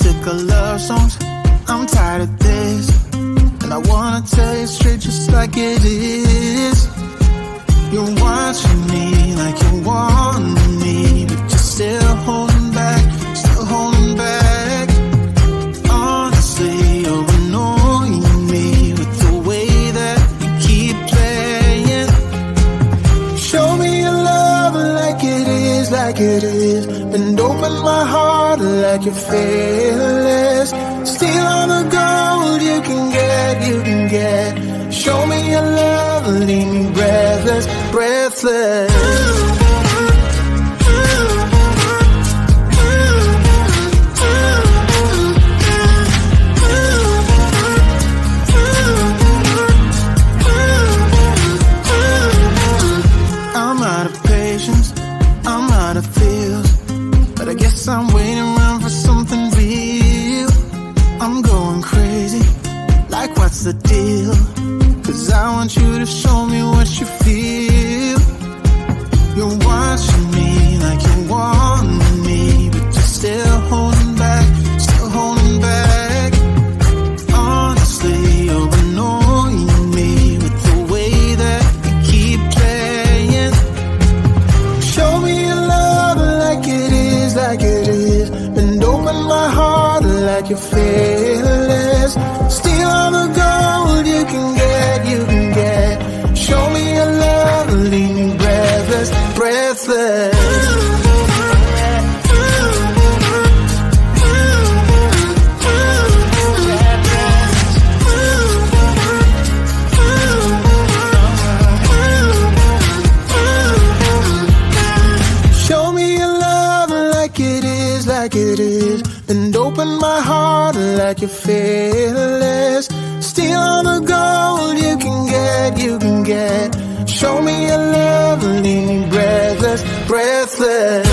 sick of love songs, I'm tired of this, and I wanna tell you straight just like it is. You're watching me like you want me, but you're still holding back, still holding back. Honestly, you're annoying me with the way that you keep playing. Show me your love like it is, like it is. Bend open my heart like you're fearless. Steal all the gold you can get, you can get. Show me your love, leave me breathless, breathless. I'm out of patience, I'm out of feels, but I guess I'm waiting around for something real. I'm going crazy, like what's the deal? 'Cause I want you to show me what you feel. You're watching me like you want me, but you're still holding back, still holding back. Honestly, you're annoying me with the way that you keep playing. Show me your love like it is, like it is. Bend open my heart like you're fearless. Steal all the gold you can get, you can get. Show me your love, leave me breathless, breathless. Show me your love like it is, like it is. And open my heart like you're fearless. Steal all the gold you can get, you can get. Show me your love, leave me breathless, breathless.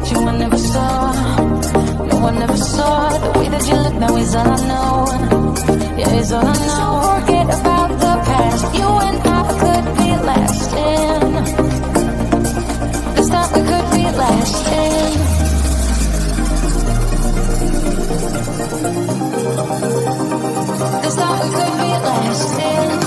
met you, I never saw. No, I never saw the way that you look now is all I know. Yeah, it's all I know. So forget about the past. You and I could be lasting. This time we could be lasting. This time we could be lasting.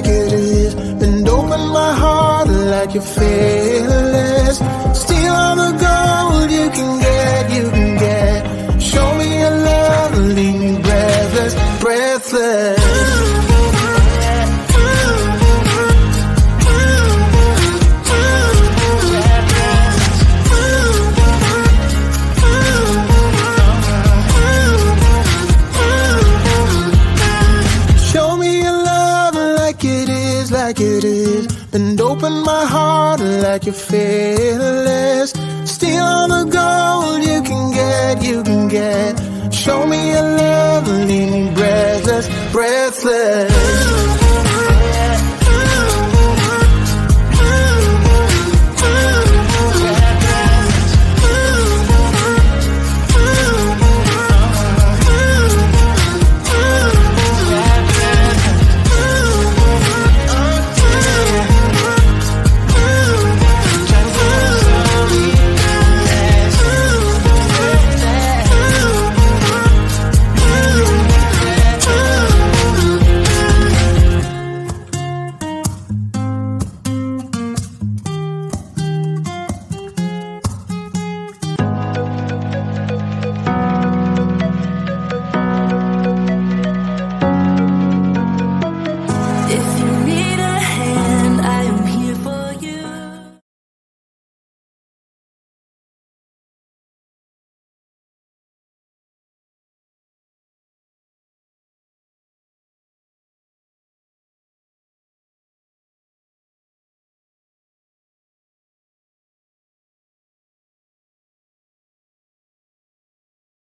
like it is, and open my heart like you're fearless. breathless. Steal all the gold you can get, you can get. Show me your love, leave me breathless, breathless. Like it is, bend open my heart like you're fearless. Steal all the gold you can get, you can get. Show me your love, leave me breathless, breathless.